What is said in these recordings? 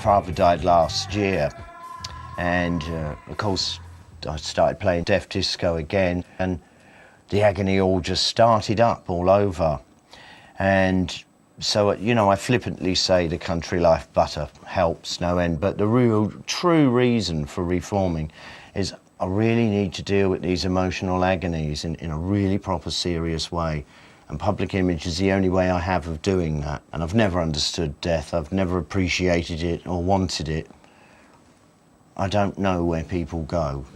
father died last year, and of course I started playing deaf disco again, and the agony all just started up all over. And so, you know, I flippantly say the country life butter helps no end, but the real, true reason for reforming is I really need to deal with these emotional agonies in a really proper, serious way. And public image is the only way I have of doing that. And I've never understood death. I've never appreciated it or wanted it. I don't know where people go,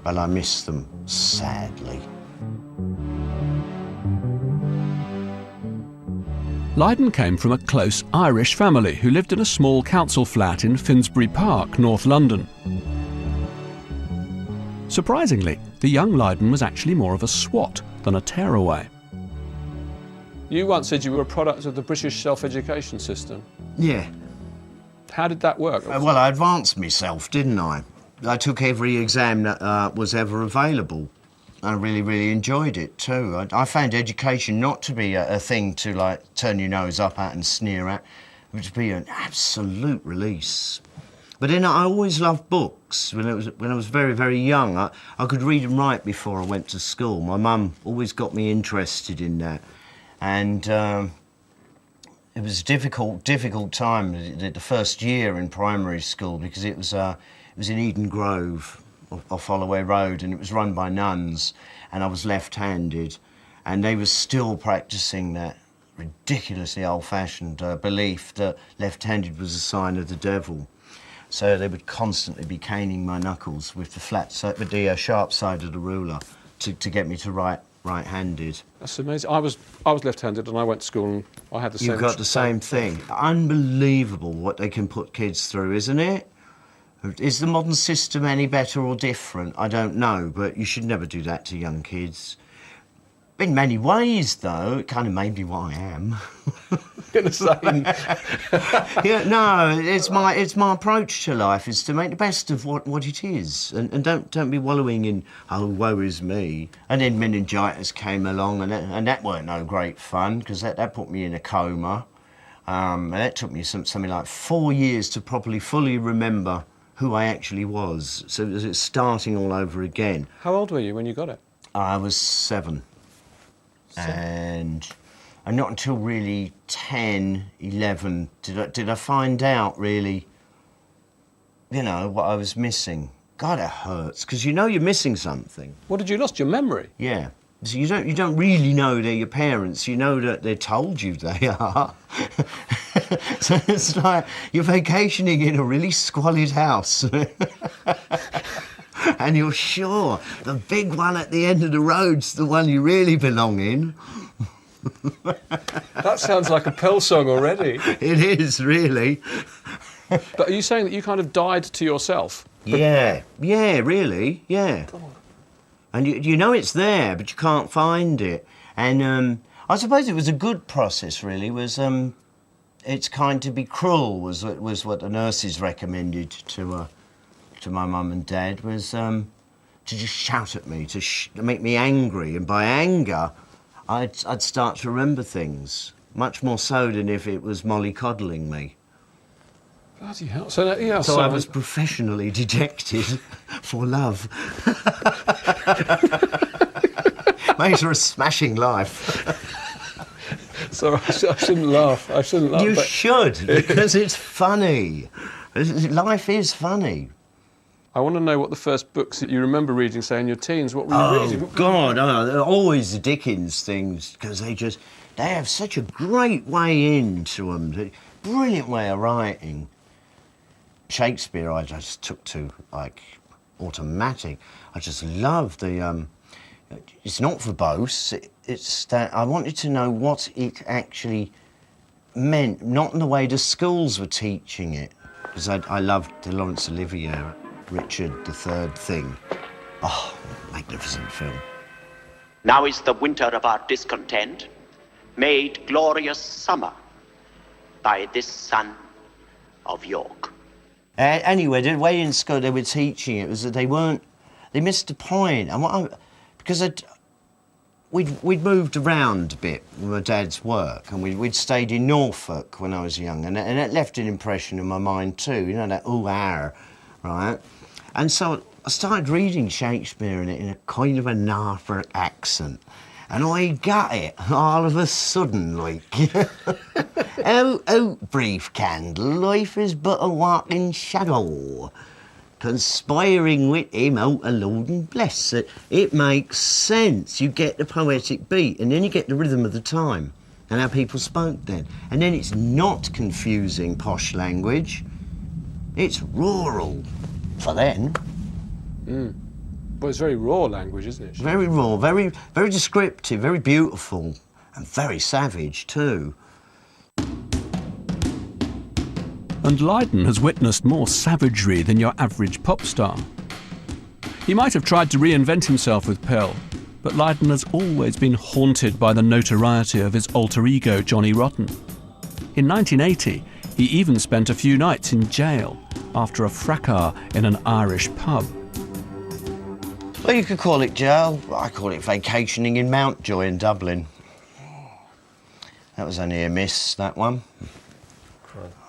but I miss them, sadly. Lydon came from a close Irish family who lived in a small council flat in Finsbury Park, North London. Surprisingly, the young Lydon was actually more of a swot than a tearaway. You once said you were a product of the British self-education system. Yeah. How did that work? Well, I advanced myself, didn't I? I took every exam that was ever available. I really, really enjoyed it too. I found education not to be a thing to, like, turn your nose up at and sneer at, but to be an absolute release. But then I always loved books. When I was very, very young, I could read and write before I went to school. My mum always got me interested in that. And it was a difficult time, the first year in primary school, because it was in Eden Grove, off Holloway Road, and it was run by nuns, and I was left-handed, and they were still practising that ridiculously old-fashioned belief that left-handed was a sign of the devil. So they would constantly be caning my knuckles with the sharp side of the ruler to get me to write right-handed. That's amazing. I was left-handed and I went to school and I had the same... You've got the same thing. Unbelievable what they can put kids through, isn't it? Is the modern system any better or different? I don't know, but you should never do that to young kids. In many ways, though, it kind of made me what I am. In the same... Yeah, no, it's my approach to life is to make the best of what it is, and don't be wallowing in, oh, woe is me. And then meningitis came along, and that weren't no great fun, because that put me in a coma. And that took me something like 4 years to fully remember who I actually was. So it's starting all over again. How old were you when you got it? I was 7. And not until really 10, 11 did I find out really, you know, what I was missing. God, it hurts, because you know you're missing something. What did you lost? Your memory? Yeah. So you don't really know they're your parents. You know that they're told you they are. So it's like you're vacationing in a really squalid house. And you're sure the big one at the end of the road's the one you really belong in. That sounds like a Pell song already. It is, really. But are you saying that you kind of died to yourself? Yeah, really, yeah. God. And you know it's there, but you can't find it. And I suppose it was a good process, really. It's kind to be cruel was what the nurses recommended to my mum and dad, was to just shout at me, to make me angry. And by anger, I'd start to remember things, much more so than if it was mollycoddling me. Bloody hell. So, yeah, so I was professionally dejected for love. Makes for a smashing life. So I shouldn't laugh. I shouldn't laugh. You should, because it's funny. Life is funny. I want to know what the first books that you remember reading, say, in your teens. What were you reading? Oh, God, they're always the Dickens things, because they have such a great way into them, brilliant way of writing. Shakespeare I just took to, like, automatic. I just love the... it's not verbose, it's that I wanted to know what it actually meant, not in the way the schools were teaching it, because I loved the Laurence Olivier, Richard III thing. Oh, magnificent film. Now is the winter of our discontent made glorious summer by this son of York. Anyway, the way in school they were teaching it was that they missed the point. And because we'd moved around a bit with my dad's work, and we'd stayed in Norfolk when I was young, and it left an impression in my mind too, you know, that right? And so I started reading Shakespeare in a kind of a Norfolk accent, and I got it all of a sudden, like. Out, brief candle, life is but a walking shadow. Conspiring with him out alone and bless it. It makes sense. You get the poetic beat, and then you get the rhythm of the time and how people spoke then. And then it's not confusing posh language. It's rural for then. Well, it's very raw language, isn't it? Very raw, very, very descriptive, very beautiful, and very savage too. And Lydon has witnessed more savagery than your average pop star. He might have tried to reinvent himself with Pill, but Lydon has always been haunted by the notoriety of his alter ego, Johnny Rotten. In 1980, he even spent a few nights in jail after a fracas in an Irish pub. Well, you could call it jail. I call it vacationing in Mountjoy in Dublin. That was only a miss, that one.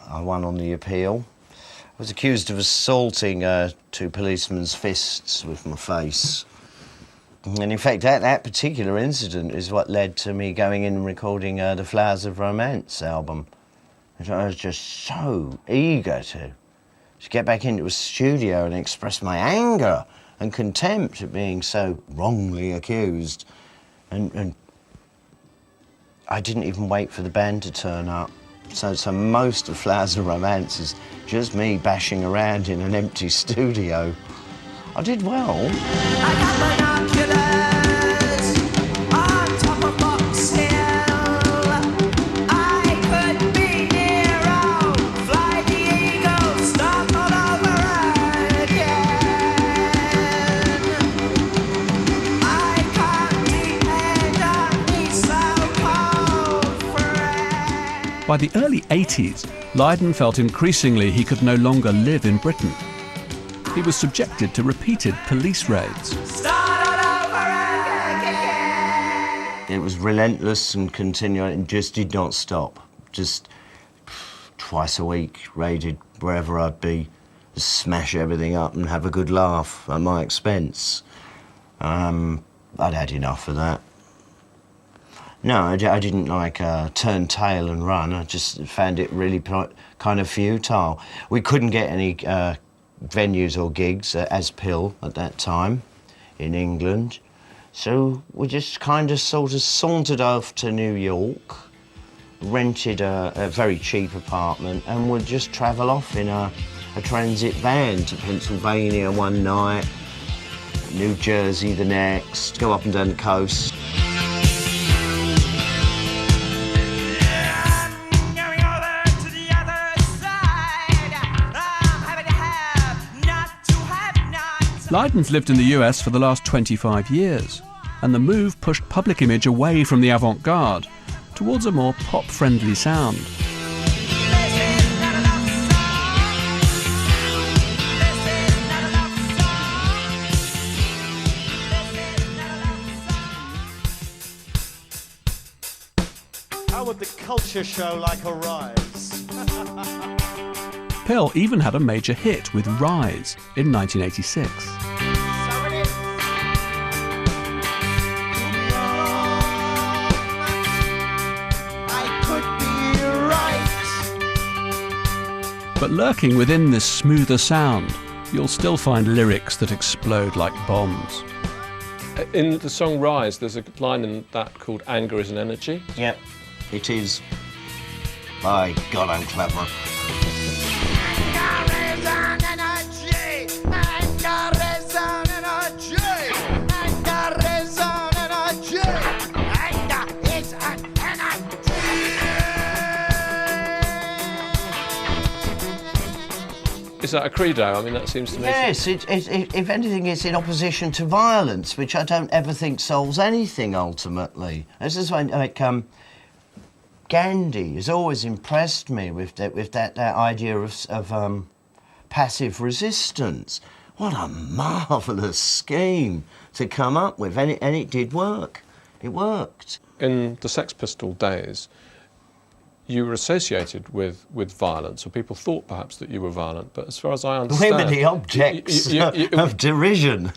I won on the appeal. I was accused of assaulting two policemen's fists with my face. And in fact, that particular incident is what led to me going in and recording the Flowers of Romance album. And I was just so eager to get back into a studio and express my anger and contempt at being so wrongly accused. And I didn't even wait for the band to turn up. So most of Flowers of Romance is just me bashing around in an empty studio. I did well. I got binoculars on top of Box Hill. I could be Nero, fly the eagle, start all over again. I can't depend on me so-called friend. By the early 80s, Lydon felt increasingly he could no longer live in Britain. He was subjected to repeated police raids. Start all over again. It was relentless and continual and just did not stop. Just twice a week, raided wherever I'd be, just smash everything up and have a good laugh at my expense. I'd had enough of that. No, I didn't like turn tail and run. I just found it really kind of futile. We couldn't get any venues or gigs as Pill at that time in England. So we just kind of sort of sauntered off to New York, rented a very cheap apartment, and would just travel off in a transit van to Pennsylvania one night, New Jersey the next, go up and down the coast. Lydon's lived in the US for the last 25 years, and the move pushed public image away from the avant-garde towards a more pop-friendly sound. How would the culture show like a rise? Pill even had a major hit with Rise in 1986. But lurking within this smoother sound, you'll still find lyrics that explode like bombs. In the song Rise, there's a line in that called Anger is an Energy. Yep, it is. By God, I'm clever. Is that a credo? I mean, that seems to me... Yes, if anything, it's in opposition to violence, which I don't ever think solves anything, ultimately. This is why, like, Gandhi has always impressed me with that idea of passive resistance. What a marvellous scheme to come up with, and it did work. It worked. In the Sex Pistol days, you were associated with violence, or people thought perhaps that you were violent, but as far as I understand... Women, the objects of derision.